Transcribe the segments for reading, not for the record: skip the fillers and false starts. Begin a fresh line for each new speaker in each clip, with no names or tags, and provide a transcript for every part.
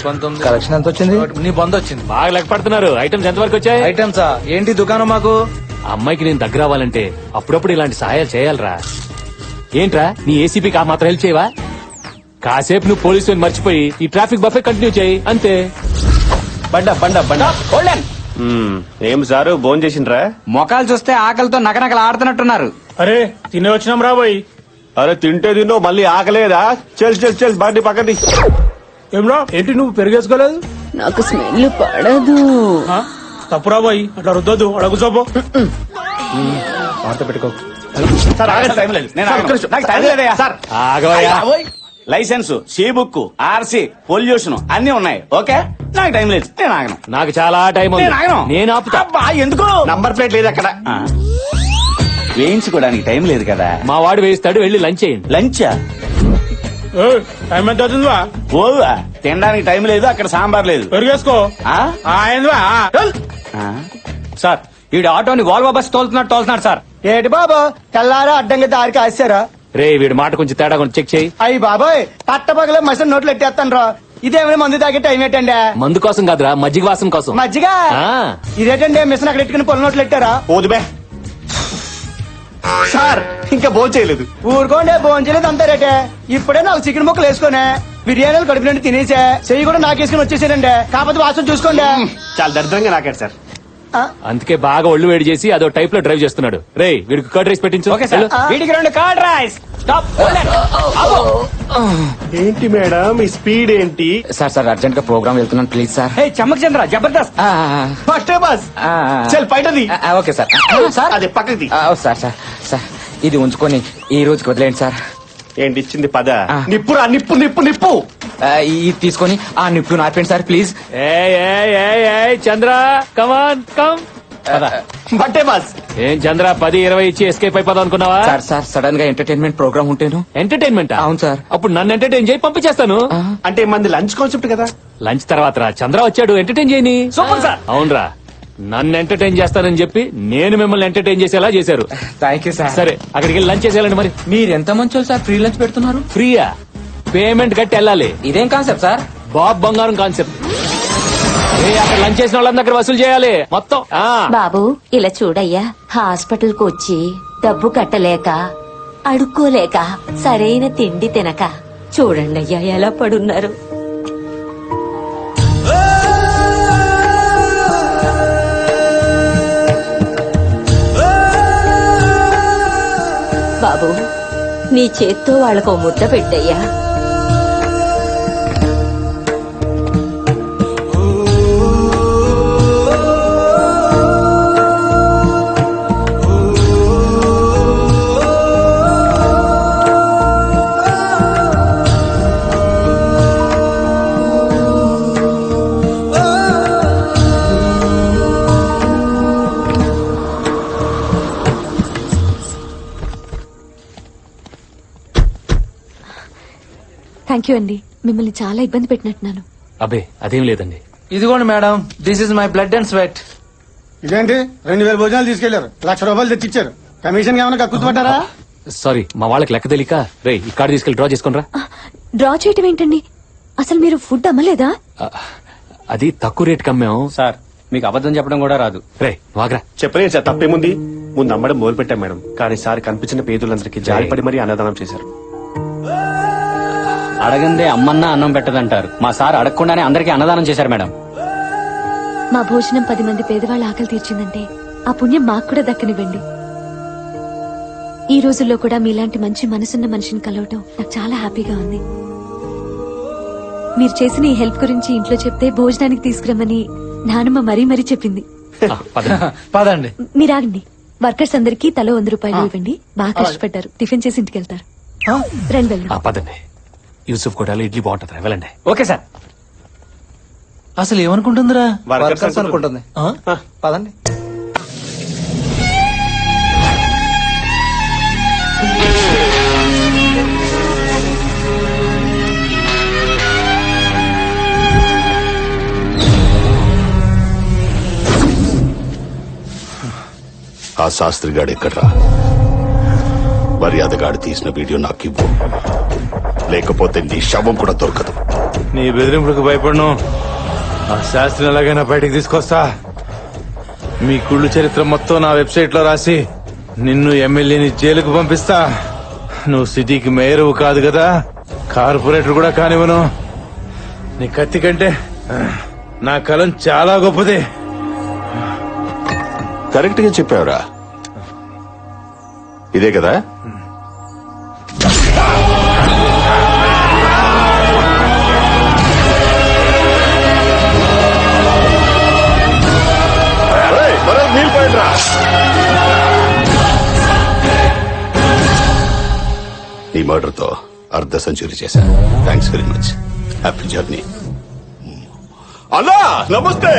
19
collection ఎంత వచ్చింది?
నీ బంద్ వచ్చింది.
బాగా లెక్క పడుతున్నారు. ఐటమ్స్ ఎంత వరకు వచ్చాయి?
ఐటమ్సా ఏంటి దుకాణం మాకు?
ఆ అమ్మాయికి నేను దగ్గర అవ్వాలంటే అప్పుడప్పుడు ఇలాంటి సహాయాలు చేయాలరా. ఏంట్రా నీ ఏసీపీకి ఆ మాత్రం హెల్ప్ చేయవా? కాసేపు నువ్వు పోలీసు మర్చిపోయి ఈ ట్రాఫిక్ బఫే కంటిన్యూ చేయి అంతే.
బండ బండ బండ
ఏం సారు భోజనం చేసిండ్రా?
మొఖాలు చూస్తే ఆకలితో నకనకలు ఆడుతున్నట్టున్నారు.
అరే తినే వచ్చినాం రాబోయ్.
అరే తింటే తిన్నో మళ్ళీ ఆకలేదా? చెల్ బండి పక్కది.
ఏమ్రా ఏంటి నువ్వు పెరిగేసుకోలేదు?
నాకు స్మెల్ పడదు.
తప్పు రాబోయ్, అట్లా రుద్దొద్దు. అడుగు చూపు.
పెట్టుకో.
ఆగవయ్యా.
License, C book, RC, pollution అన్ని ఉన్నాయి. ఓకే నాకు టైం లేదు, నేను ఆగను.
నాకు చాలా టైం ఉంది.
నేను ఆగను.
నేను ఆపుతా.
అబ్బా, ఎందుకు?
నంబర్ ప్లేట్ లేదు అక్కడ.
వేయించుకోవడానికి టైం లేదు కదా.
మా వాడు వేయిస్తాడు, వెళ్ళి లంచ్ చేయండి.
లంచా?
టైం ఎంత అవుతుందివా?
ఓవా తినడానికి టైం లేదు, అక్కడ సాంబార్ లేదు.
పెరిగేసుకో.
సార్ ఈ ఆటోని వాల్వో బస్ తోలుతున్నాడు సార్.
ఏటి బాబా తెల్లారా అడ్డంగా దారికి ఆశారా?
రే వీడి మాట కొంచెం తేడా కొంచెం చెక్ చేయి.
అయ్యి బాబాయ్ పట్టపగలే మసిన నోట్లు ఎట్టేస్తాను రా. ఇదేమైనా మందు తాగే టైం ఏంటండి?
మందు కోసం కాదురా, మజ్జిగ వాసన కోసం.
మజ్జిగ?
ఆ.
ఇదేటండి మిషన్ అక్కడ ఎట్టుకుని పొల నోట్లు ఎట్టారా?
పోదుబే సార్, ఇంకా భోజనం చేయలేదు.
ఊరుకోండి, భోంచలేదు అంతా రేటే. ఇప్పుడే నాకు చికెన్ ముక్కలు వేసుకునే బిర్యానీలు కడుపు నుండి తినేసా, చెయ్యి కూడా నాకేసుకుని వచ్చేసానండి. కాకపోతే వాసన చూసుకోండి.
చాలా దరిద్రంగా నాకాడు సార్.
అందుకే బాగా ఒళ్ళు వేడి చేసి అదో టైప్ లో డ్రైవ్ చేస్తున్నాడు. రే వీడికి కర్డ్ రైస్ పెట్టించు.
Okay sir. వీడికి 2 కర్డ్ రైస్.
ఏంటి మేడం ఈ స్పీడ్ ఏంటి?
సార్ అర్జెంట్ గా ప్రోగ్రామ్ వెళ్తున్నాను please sir. Chammak Chandra Jabardasth.
First bus చల్ బయటది.
Okay sir. సార్
అదే పక్కది.
సార్ ఇది ఉంచుకొని ఈ రోజుకి వదిలేండి సార్.
ఏంటి ఇచ్చింది? పద. నిప్పురా, నిప్పు నిప్పు నిప్పు.
ఇది తీసుకొని ఆ నిప్పు నార్పండి sir please.
Chandra come on come.
బట్టే బస్.
ఏం చంద్ర 10-20 ఇచ్చి ఎస్కేప్ అయిపోదాం అనుకున్నావా?
సార్ సడన్ గా ఎంటర్టైన్మెంట్ ప్రోగ్రామ్ ఉంటేను.
ఎంటర్టైన్మెంట్?
అవును సార్.
అప్పుడు నన్ను ఎంటర్టైన్ చేయి, పంపించేస్తాను.
అంటే మంది లంచ్ కాన్సెప్ట్ కదా.
లంచ్ తర్వాత రా, చంద్ర వచ్చాడు, ఎంటర్టైన్ చేయని.
Super sir.
అవునరా, నన్ను ఎంటర్టైన్ చేస్తానని చెప్పి నేను మిమ్మల్ని ఎంటర్టైన్ చేసేలా చేశారు.
Thank you sir.
సరే అక్కడికి వెళ్ళి లంచ్ చేసేయాలండి. మరి
మీరు ఎంత మంచి సార్ ఫ్రీ లంచ్ పెడుతున్నారు?
ఫ్రీయా? పేమెంట్ కట్టి వెళ్ళాలి.
ఇదేం కాన్సెప్ట్ సార్?
బాబ్ బంగారం కాన్సెప్ట్. అక్కడ లంచ్ చేసిన వాళ్ళందరూ అక్కడ వసూలు చేయాలి మొత్తం.
బాబు ఇలా చూడయ్యా, హాస్పిటల్ కు వచ్చి డబ్బు కట్టలేక అడుక్కోలేక సరైన తిండి తినక చూడండి అయ్యా ఎలా పడున్నారు. బాబు నీ చేత్తో వాళ్ళకు ముద్ద పెట్టయ్యా.
థ్యాంక్ యూ అండి, మిమ్మల్ని చాలా ఇబ్బంది పెట్టినట్టున్నాను.
అబ్బే అదేం లేదండి.
ఇదిగోండి madam, this is my blood and sweat.
ఇదేంటి 2000 భోజనాలు తీసుకెళ్లారు, 1,00,000 రూపాయలు తెచ్చిచ్చారు. కమిషన్ ఏమైనా కక్కుతుపట్టారా?
సారీ, మా వాళ్ళకి లెక్క తెలియక. రే ఈ కార్డు తీసుకెళ్లి డ్రా చేసుకుని రా.
డ్రా చేయటం ఏంటండి? అసలు మీరు ఫుడ్ అమ్మలేదా?
అది తక్కువ రేట్ కమ్మాం
సార్. మీకు అబద్ధం చెప్పడం కూడా రాదు.
రే వాగ్రా.
చెప్పలేదు సార్, తప్పేముంది. ముందు అమ్మడం మొదలు పెట్టాం మేడం, కానీ సార్ కనిపించిన పేదలందరికీ జాలిపడి మరీ అన్నదానం చేశారు.
అడగందే అమ్మన్నా అన్నం పెట్టదంటారు. మా సార్ అడగకుండానే అందరికీ అన్నదానం చేశారు మేడం.
మా భోజనం 10 మంది పేదవాళ్ళ ఆకలి తీర్చిందంటే ఆ పుణ్యం మాకు కూడా దక్కనివ్వండి. ఈ రోజుల్లో కూడా మీలాంటి మంచి మనసున్న మనిషిని కలవటం నాకు చాలా హ్యాపీగా ఉంది. మీరు చేసిన ఈ హెల్ప్ గురించి ఇంట్లో చెప్తే భోజనానికి తీసుకురమ్మని నానమ్మ మరీ చెప్పింది.
పదండి.
మీరాగండి. వర్కర్స్ అందరికీ తలో 100 రూపాయలు ఇవ్వండి. బాగా కష్టపడ్డారు, టిఫిన్ చేసి ఇంటికి వెళ్తారు. రండి వెళ్దాం.
పదండి. యూసుఫ్ కోటాలో ఇడ్లీ బాగుంటుంది, వెళ్ళండి.
Okay sir.
అసలు ఏమనుకుంటుందిరా?
వర్కర్స్
అనుకుంటుంది. పదండి.
ఆ శాస్త్రిగాడు ఎక్కడ్రా? మర్యాదగాడు తీసిన వీడియో నాకు ఇవ్వు, లేకపోతే నీ శవం కూడా దొరకదు.
నీ బెదిరింపులకు భయపడను. ఆ శాస్త్రి ఎలాగైనా బయటికి తీసుకొస్తా. మీ కుళ్ళు చరిత్ర మొత్తం నా వెబ్సైట్ లో రాసి నిన్ను ఎమ్మెల్యేని జైలుకు పంపిస్తా. నువ్వు సిటీకి మేయరు కాదు కదా, కార్పొరేటర్ కూడా కానివ్వను. నీ కత్తి కంటే నా కలం చాలా గొప్పది.
కరెక్ట్ గా చెప్పావురా. ఇదే కదా? ఏయ్, భరత్, నీళ్ళు పోయండిరా. ఈ మర్డర్ తో అర్ధ సెంచరీ చేశాను. Thanks very much. Happy journey. అన్నా నమస్తే.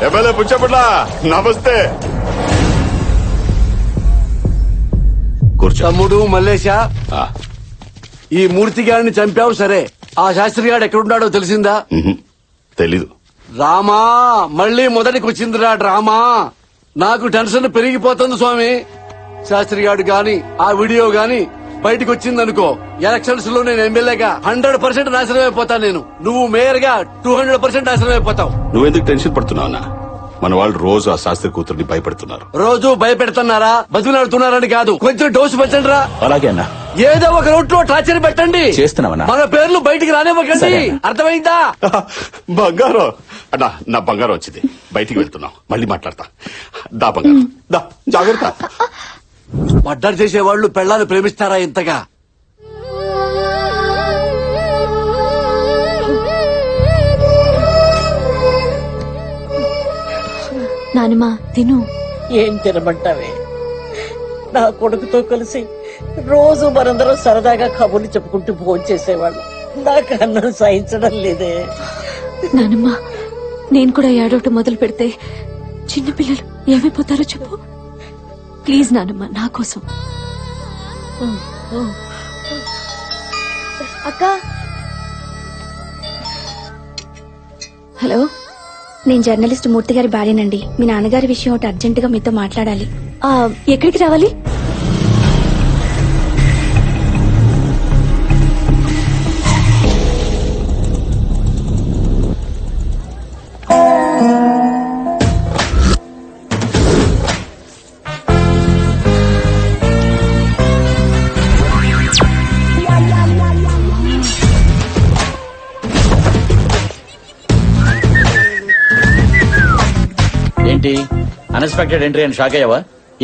ఎమ్మెల్యే పుచ్చపట్ల నమస్తే. కూర్చో.
తమ్ముడు మల్లేశ,
ఆ,
ఈ మూర్తి గారిని చంపావు సరే, ఆ శాస్త్రి గారు ఎక్కడున్నాడో తెలిసిందా?
తెలీదు.
రామా, మళ్ళీ మొదటికి వచ్చిందిరా డ్రామా. నాకు టెన్షన్ పెరిగిపోతుంది స్వామి. శాస్త్రి గారు గాని ఆ వీడియో గాని బయటకు వచ్చిందనుకో, ఎలక్షన్స్ లో నేను ఎమ్మెల్యేగా 100% నాశనం అయిపోతాను. నేను, నువ్వు మేయర్ గా 200% నాశనం అయిపోతావు.
నువ్వెందుకు టెన్షన్ పడుతున్నావు అన్నా? మన వాళ్ళు రోజు ఆ శాస్త్రి కూతుర్ని భయపెడుతున్నారు.
రోజు భయపెడుతున్నారా, బతులాడుతున్నారని కాదు, కొంచెం డోసు పెట్టండి రా.
అలాగే అన్నా.
ఏదో ఒక రూట్ లో టార్చర్ పెట్టండి.
చేస్తున్నామన్నా.
మన పేర్లు బయటికి రానివ్వకండి. అర్థమైందా?
బంగారం అన్నా, నా బంగారం వచ్చింది. బయటికి వెళ్తున్నాం, మళ్ళీ మాట్లాడతా. దా బంగారం, దా. జాగ్రత్త.
మర్డర్ చేసేవాళ్లు పెళ్ళాన్ని ప్రేమిస్తారా ఇంతగా?
నానమ్మ తిను.
ఏం తినమంటావే? నా కొడుకుతో కలిసి రోజు మనందరం సరదాగా కబుర్లు చెప్పుకుంటూ భోజనం చేసేవాళ్ళం. నాకు అన్నం సహించడం లేదే.
నానమ్మ, నేను కూడా ఏడవటం మొదలు పెడితే చిన్నపిల్లలు ఏమైపోతారో చెప్పు. ప్లీజ్ నానమ్మ, నా కోసం.
అక్క,
హలో,
నేను జర్నలిస్ట్ మూర్తి గారి భార్యనండి. మీ నాన్నగారి విషయం ఒకటి అర్జెంటుగా మీతో మాట్లాడాలి.
ఎక్కడికి రావాలి?
ఏంటి అన్ఎక్స్పెక్టెడ్ ఎంట్రీ అని షాక్ అయ్యావా?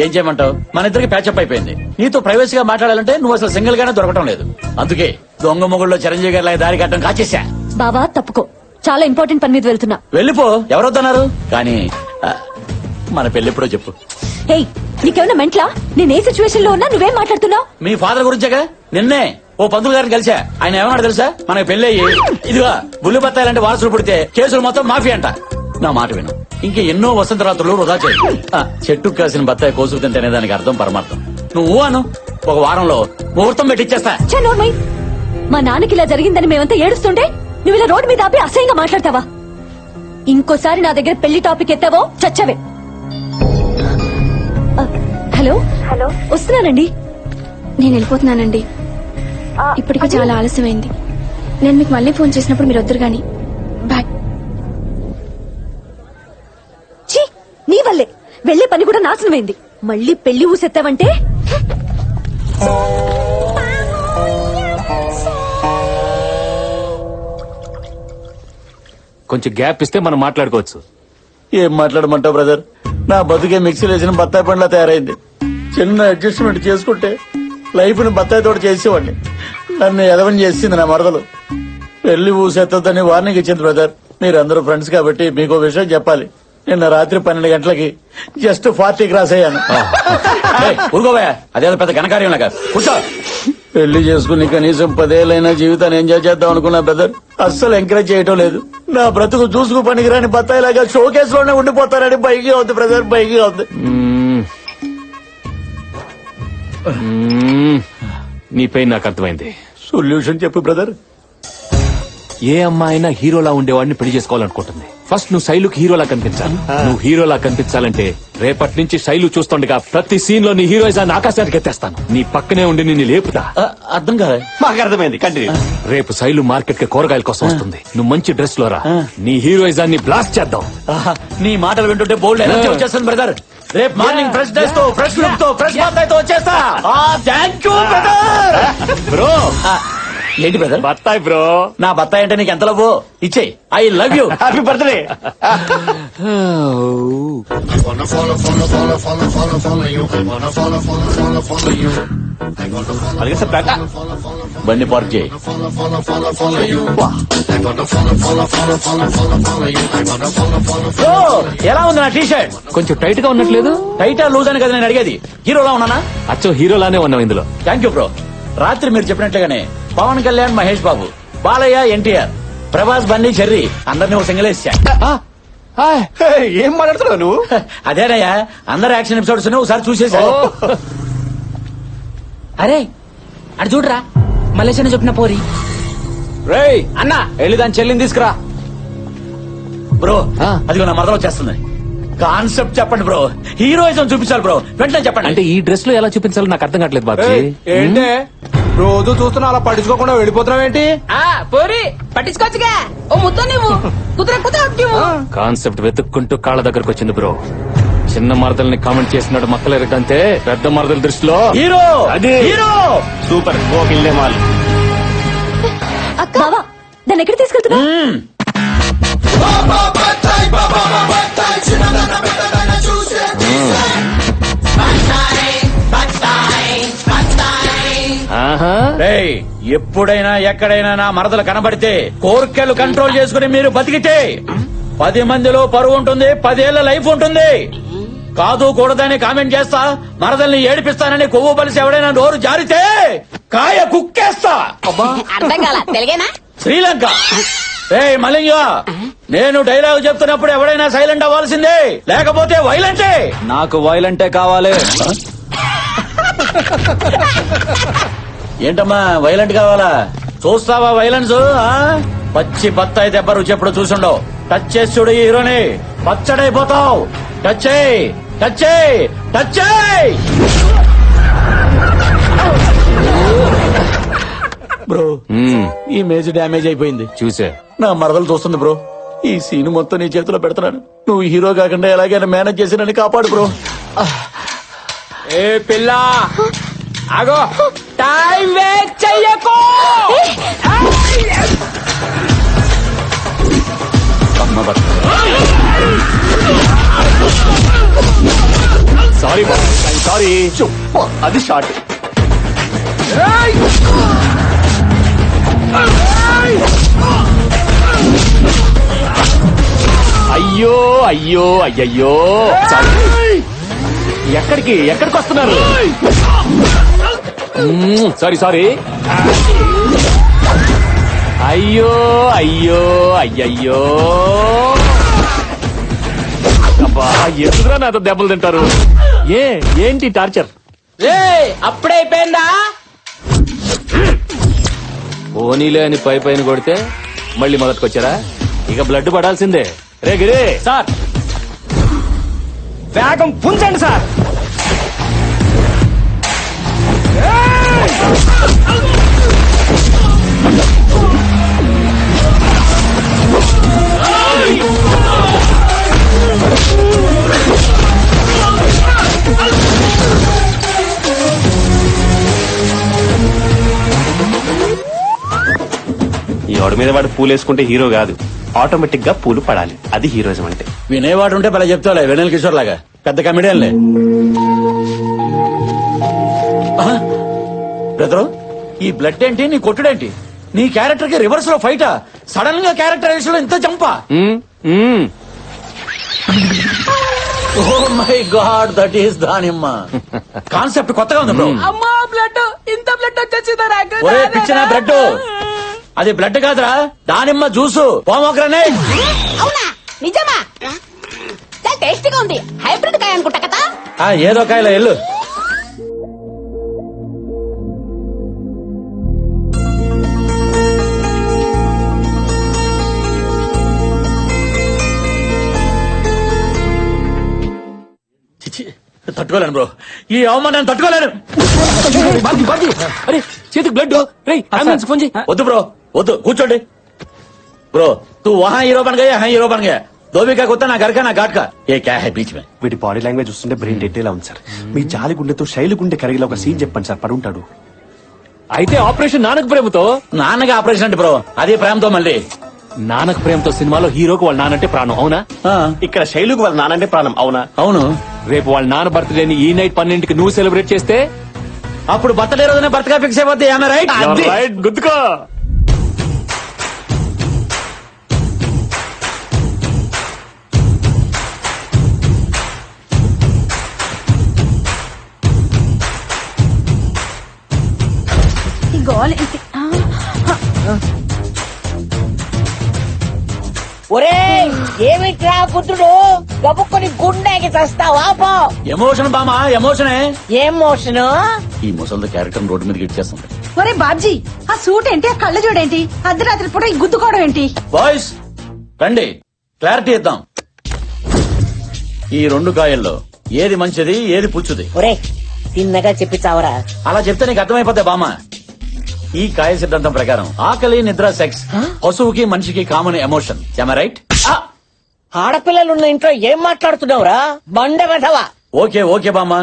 ఏం చేయమంటావు? మన ఇద్దరికి ప్యాచప్ అయిపోయింది. నీతో ప్రైవసీగా మాట్లాడాలంటే నువ్వు అసలు సింగిల్ గానే దొరకటం లేదు. అందుకే దొంగ మొగుళ్ళలో చిరంజీవి గారి లాగా దారి కట్టడం కాచేసా.
బావా తప్పుకో, చాలా ఇంపార్టెంట్ పని మీద వెళ్తున్నా.
వెళ్ళిపో, ఎవరొద్దన్నారు? కానీ మన పెళ్ళెప్పుడో చెప్పు.
హే, నీకేమైనా మెంట్లా? నేను ఏ సిచ్యువేషన్ లో ఉన్నా నువ్వేం మాట్లాడుతున్నావు?
మీ ఫాదర్ గురించేగా. నిన్నే ఓ పంతులు గారిని కలిసా. ఆయన ఏమన్నాడు తెలుసా? మనకి పెళ్ళయ్యి ఇదిగా బుల్లి బత్తాయిలంటే వారసులు పుడితే కేసులు మొత్తం మాఫీ అంట. నా మాట విను, ఇంక ఎన్నో వసంత రాత్రులు వృధా చేయి. చెట్టుకు కాసిన బత్తాయి కోసుకు తింటేనే దానికి అర్థం పరమార్థం. నువ్వు అను, ఒక వారంలో ముహూర్తం పెట్టిచ్చేస్తా.
మా నాన్నకి ఇలా జరిగిందని మేమంతా ఏడుస్తుంటే నువ్వు ఇలా రోడ్డు మీద ఆపి అసహ్యంగా మాట్లాడతావా? ఇంకోసారి నా దగ్గర పెళ్లి టాపిక్ ఎత్తావో చచ్చవే. హలో
హలో,
వస్తున్నానండి.
నేను వెళ్ళిపోతున్నానండి. ఇప్పటికే చాలా ఆలస్యమైంది. నేను మీకు మళ్ళీ ఫోన్ చేసినప్పుడు మీరు వద్దరు గాని. బాయ్.
ఛీ, నీ వల్లే వెళ్లే పని కూడా నాశనమైంది. మళ్ళీ పెళ్లి ఊసెత్తావంటే
కొంచెం గ్యాప్ ఇస్తే మనం మాట్లాడుకోవచ్చు.
ఏం మాట్లాడమంటావు బ్రదర్? నా బతుకే మిక్సీలో వేసిన బత్తాయి పండ్లా తయారైంది. చిన్న అడ్జస్ట్మెంట్ చేసుకుంటే లైఫ్ ని బత్తాయి తోట చేసేవాడిని. నన్ను ఎదవని చేసింది నా మరదలు. పెళ్లి ఊసెత్తొద్దని వార్నింగ్ ఇచ్చింది బ్రదర్. మీరందరూ ఫ్రెండ్స్ కాబట్టి మీకో విషయం చెప్పాలి. నిన్న రాత్రి 12 గంటలకి జస్ట్ 40 క్రాస్ అయ్యాను. ఊరుకోబోయా, అదేదో పెద్ద ఘనకార్యంలాగా. కూర్చో. పెళ్లి చేసుకుని కనీసం 10 ఏళ్ళైనా జీవితాన్ని ఎంజాయ్ చేద్దాం అనుకున్నా బ్రదర్. అస్సలు ఎంకరేజ్ చేయటం లేదు. నా బ్రతుకు చూసుకు పనికిరాని బత్తాయిలాగా షోకేస్ లోనే ఉండిపోతారని బైకి అవుతుంది బ్రదర్, బైకి అవుతుంది.
నీ పెయిన్ నాకు అర్థమైంది.
సొల్యూషన్ చెప్పు బ్రదర్.
ఏ అమ్మాయినా హీరోలా ఉండేవాడిని పెళ్లి చేసుకోవాలనుకుంటుంది. ఫస్ట్ నువ్వు శైలుకి హీరోలా కనిపించాలి. నువ్వు హీరోలా కనిపించాలంటే రేపటి నుంచి శైలు చూస్తుండగా ప్రతి సీన్ లో నీ హీరోయిజాన్ని ఆకాశానికి ఎత్తేస్తాను. నీ పక్కనే ఉండి నిన్ను లేపుతా.
అర్థం కాదు.
మాకు అర్థమైంది, కంటిన్యూ.
రేపు శైలు మార్కెట్ కి కూరగాయల కోసం వస్తుంది. నువ్వు మంచి డ్రెస్ లో రా. నీ హీరోయిజాన్ని బ్లాస్ట్ చేద్దాం.
నీ మాటలు వింటుంటే బోల్డ్ ఎనర్జీ వచ్చేస్తుంది బ్రదర్. రేపు మార్నింగ్ ఫ్రెష్ డ్రెస్ తో, ఫ్రెష్ లుక్ తో, ఫ్రెష్ బత్తాయితో వచ్చేస్తా. Thank you brother.
బ్రో
ఏంటి బ్రదర్?
బత్తాయి బ్రో.
నా బత్తాయి అంటే నీకు ఎంత లవ్? ఇచ్చేయి. I love you. Happy birthday.
అలాగే సార్, బ్యాక్.
బండి పార్క్ చేయి. ఓ, ఎలా ఉంది నా టీ షర్ట్?
కొంచెం టైట్ గా ఉన్నట్లేదు.
టైటా లూజ్ అని కదా నేను అడిగేది. హీరోలా ఉన్నానా?
అచ్చో హీరోలానే ఉన్నావు ఇందులో.
Thank you bro. రాత్రి మీరు చెప్పినట్లుగానే పవన్ కళ్యాణ్, మహేష్ బాబు, బాలయ్య, ఎన్టీఆర్, ప్రభాస్, బన్నీ, చెర్రీ అందరినీ ఒక సింగిల్ వేసా.
ఏం మాట్లాడుతున్నావు నువ్వు?
అదేనయ్యా, అందరు యాక్షన్ ఎపిసోడ్స్ ఒకసారి చూసేసా.
అరే అటు చూడరా, మలేషియా చెప్పిన పోరి.
రేయ్ అన్న, వెళ్ళి దాని చెల్లిని తీసుకురా. బ్రో అదిగో నా మదర్ వచ్చేస్తుంది. కాన్సెప్ట్ చెప్పండి బ్రో. హీరోయిజం చూపించాలి బ్రో, వెంటనే చెప్పండి.
అంటే ఈ డ్రెస్ లో ఎలా చూపించాలో నాకు అర్థం కావట్లేదు బాబు.
ఏంటే రోజు చూస్తున్నా అలా పట్టించుకోకుండా వెళ్ళిపోతున్నావు ఏంటి? పోరి పట్టించుకోవచ్చుగా. ఓ ముద్ద నువ్వు
కాన్సెప్ట్ వెతుక్కుంటూ కాళ్ళ దగ్గరకు వచ్చింది బ్రో. చిన్న మరదల్ని కామెంట్ చేసినట్టు మక్కలు ఎరగంటే పెద్ద మరదల దృష్టిలో
హీరో.
అది
హీరో
సూపర్. Okay mall.
బావా దాన్ని ఎక్కడ తీసుకెళ్తున్నా?
రేయ్, ఎప్పుడైనా ఎక్కడైనా నా మరదలు కనబడితే కోర్కెలు కంట్రోల్ చేసుకుని మీరు బతికితే 10 మందిలో పరువు ఉంటుంది, 10 ఏళ్ల లైఫ్ ఉంటుంది. కాదు కూడదని కామెంట్ చేస్తా, మరదల్ని ఏడిపిస్తానని కొవ్వు పలిసి ఎవడైనా నోరు జారితే కాయ కుక్కేస్తా.
అర్థం కాల తెలుగేనా?
శ్రీలంక. రేయ్ మలింగ, నేను డైలాగ్ చెప్తున్నప్పుడు ఎవడైనా సైలెంట్ అవ్వాల్సిందే, లేకపోతే వైలెంటే. నాకు వైలెంటే కావాలి. ఏంటమ్మా వైలెంట్ కావాలా? చూస్తావా వైలెన్స్? పచ్చి బత్తాయి దెబ్బ రుచి ఎప్పుడు చూసుండవు. టచ్ చేసి చూడు ఈ హీరోని, పచ్చడైపోతావు. టచ్ చేయి, టచ్ చేయి, టచ్ చేయి. బ్రో ఈ ఇమేజ్ డ్యామేజ్ అయిపోయింది.
చూసే
నా మరదలు చూస్తుంది బ్రో. ఈ సీన్ మొత్తం నీ చేతిలో పెడుతున్నాను. నువ్వు హీరో కాకుండా ఎలాగైనా మేనేజ్ చేసి నన్ను కాపాడు బ్రో.
ఏ పిల్ల ఆగో, టైం వేస్ట్ చెయ్యకు.
Sorry sorry.
అది షార్ట్.
అయ్యో అయ్యో అయ్యయ్యో. ఎక్కడికి వస్తున్నారు? Sorry sorry. అయ్యో అయ్యో అయ్యయ్యో. అబ్బా ఎందుకురా నాతో దెబ్బలు తింటారు? ఏంటి టార్చర్?
అప్పుడే అయిపోయిందా?
పోనీలే అని పైన కొడితే మళ్ళీ మొదటికొచ్చారా? ఇక బ్లడ్ పడాల్సిందే. రే గిరే
సార్ వేగం పుంజండి సార్.
ఈ వాడి మీద వాడు పూలు వేసుకుంటే హీరో కాదు, ఆటోమేటిక్ గా పూలు పడాలి. అది హీరోయిజం అంటే.
వినేవాడు ఉంటే భలే చెప్తావులే, వెనల్ కిషోర్ లాగా పెద్ద కమెడియన్లే. బ్రదరు ఈ బ్లడ్ ఏంటి, నీ కొట్టుడేంటి? నీ క్యారెక్టర్ కి రివర్స్ లో ఫైటా? సడన్ గా క్యారెక్టరైజేషన్ లో ఇంత చంపా? Oh my God, that is దానిమ్మ. కాన్సెప్ట్ కొత్తగా ఉంది బ్రో.
అమ్మా బ్లడ్, ఇంత బ్లడ్ వచ్చేసిందా?
ఒరే పిచ్చిన బ్లడ్, అది బ్లడ్ కాదురా, దానిమ్మ జ్యూసు, పోమోగ్రనేట్.
అవునా నిజమా? చాలా టేస్టీగా ఉంది. హైబ్రిడ్ కాయ అనుకుంటా కదా.
ఏదో కాయలో ఎల్లు. తట్టుకోలేను బ్రో, ఈ అవమానాన్ని తట్టుకోలేను.
అరే చేతికి బ్లడ్ రే అంబులెన్స్ ఫోన్ చేయి.
వద్దు బ్రో, వద్దు, కూర్చోండి. బ్రో तू वहाँ हीरो बन गया, यहाँ हीरो बन गया. धोबी का कुत्ता ना घर का ना घाट का. ये क्या है बीच में?
వీటి బాడీ లాంగ్వేజ్ చూస్తుంటే బ్రెయిన్ డెడ్ ఉంది సార్. మీ జాలి గుండెతో శైలి గుండె కరిగిలో ఒక సీన్ చెప్పండి సార్, పడుంటాడు.
అయితే ఆపరేషన్ నానక ప్రేమతో.
నాన్నగా ఆపరేషన్ అంటే బ్రో, అదే ప్రేమతో మళ్ళీ.
నానక ప్రేమతో సినిమాలో హీరోకి వాళ్ళ నానంటే ప్రాణం, అవునా?
ఇక్కడ శైలుకు వాళ్ళ నానంటే ప్రాణం, అవునా?
అవును.
రేపు వాళ్ళ నాన్న బర్త్డేని ఈ నైట్ 12కి నువ్వు సెలబ్రేట్ చేస్తే
అప్పుడు బర్త్డే రోజునే బర్త్గా ఫిక్స్ అయిపోద్ది. రైట్?
గుర్తుకో.
ఒరే ఏమిట్రా పుత్రుడు గబుక్కుని గుండెకి చస్తావా పో.
ఎమోషన్ బామా, ఎమోషనే.
ఏం మోషను?
ఈ ముసలి క్యారెక్టర్ రోడ్డు మీద ఇచ్చేస్తుంది.
ఒరే బాబ్జీ, ఆ సూట్ ఏంటి, ఆ కళ్ళ చూడేంటి, అర్ధరాత్రి పూట ఈ గుద్దుకోవడం ఏంటి?
బాయ్స్ రండి, క్లారిటీ ఇద్దాం. ఈ రెండు కాయల్లో ఏది మంచిది, ఏది పుచ్చుది?
ఒరే తిన్నగా చెప్పి చావరా.
అలా చెప్తే నీకు అర్థమైపోతాయి బామ్మ. ఈ కాయ సిద్ధాంతం ప్రకారం ఆకలి, నిద్ర, సెక్స్ పశువుకి మనిషికి కామన్ ఎమోషన్. రైట్?
ఆడపిల్లలున్న ఇంట్లో ఏం మాట్లాడుతున్నావురా బండ వెధవా.
ఓకే ఓకే బామ్మ,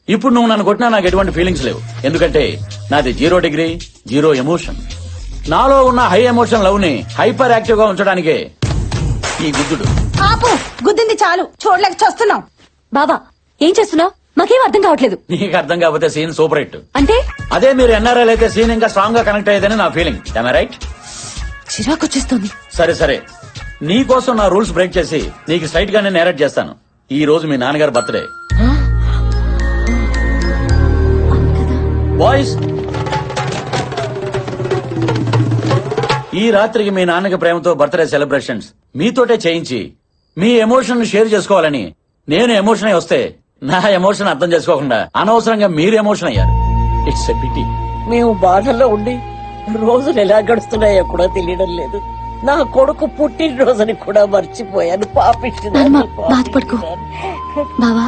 ఇప్పుడు నువ్వు నన్ను కొట్టినా నాకు ఎటువంటి ఫీలింగ్స్ లేవు. ఎందుకంటే నాది 0 డిగ్రీ 0 ఎమోషన్. నాలో ఉన్న హై ఎమోషన్ లవ్ ని హైపర్ యాక్టివ్ గా ఉంచడానికే ఈ గుద్దుడు.
ఆపు, గుద్దింది చాలు, చూడలేక చూస్తున్నాం.
బాబా ఏం చేస్తున్నావు? మాకేం అర్థం కావట్లేదు.
నీకు అర్థం కాకపోతే సీన్ సూపర్ హిట్.
అంటే
అదే మీరు ఎన్ఆర్ఐ అయితే సీన్ ఇంకా స్ట్రాంగ్ గా కనెక్ట్ అయ్యేదని నా ఫీలింగ్. రైట్?
చిరాకు వచ్చేస్తుంది.
సరే సరే, నీ కోసం నా రూల్స్ బ్రేక్ చేసి నీకు స్ట్రైట్ గానే నేరేట్ చేస్తాను. ఈ రోజు మీ నాన్నగారు బర్త్డే. బాయ్స్, ఈ రాత్రికి మీ నాన్నకి ప్రేమతో బర్త్డే సెలబ్రేషన్స్ మీతోటే చేయించి మీ ఎమోషన్ షేర్ చేసుకోవాలని నేను ఎమోషన్ అయి వస్తే నా ఎమోషన్ అర్థం చేసుకోకుండా అనవసరంగా మీరు ఎమోషన్ అయ్యారు. It's a pity.
మేము బాధల్లో ఉండి రోజులు ఎలా గడుస్తున్నాయో కూడా తెలియడం లేదు. నా కొడుకు పుట్టినరోజుని కూడా మర్చిపోయాను.
బాధపడుకో బావా,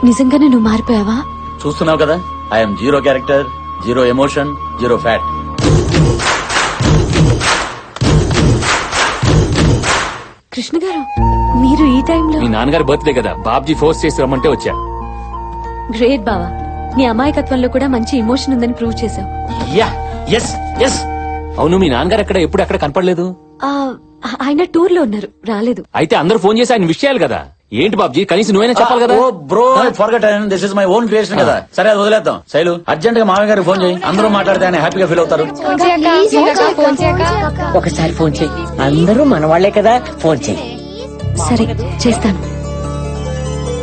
నిజంగానే నువ్వు మారిపోయావా?
చూస్తున్నావు కదా, I'm 0 character, 0 emotion, 0 fat.
Krishna గారు, మీరు ఈ టైంలో?
మీ నాన్నగారి బర్త్డే కదా, బాబ్జీ ఫోర్స్ చేసి రమ్మంటే వచ్చా.
గ్రేట్ బావా, నీ అమాయకత్వంలో కూడా మంచి ఎమోషన్ ఉందని ప్రూవ్ చేశావు.
అవును, మీ నాన్నగారు ఎక్కడ ఎప్పుడు ఎక్కడ కనపడలేదు?
ఆయన టూర్ లో ఉన్నారు, రాలేదు.
అయితే అందరూ ఫోన్ చేసి ఆయన విషయాలు కదా. ఏంటి బాబ్జీ, కనీసం నువ్వైనా చెప్పాలి కదా.
Bro, forget, this is my own creation కదా. సరే అది వదిలేద్దాం. శైలు, అర్జెంట్ గా మామయ్య గారికి ఫోన్ చేయి. అందరూ మాట్లాడితే ఆయన హ్యాపీగా ఫీల్ అవుతారు.
ఒకసారి ఫోన్ చెయ్యి, అందరూ మన వాళ్లే కదా, ఫోన్ చెయ్యి.
సరే చేస్తాను.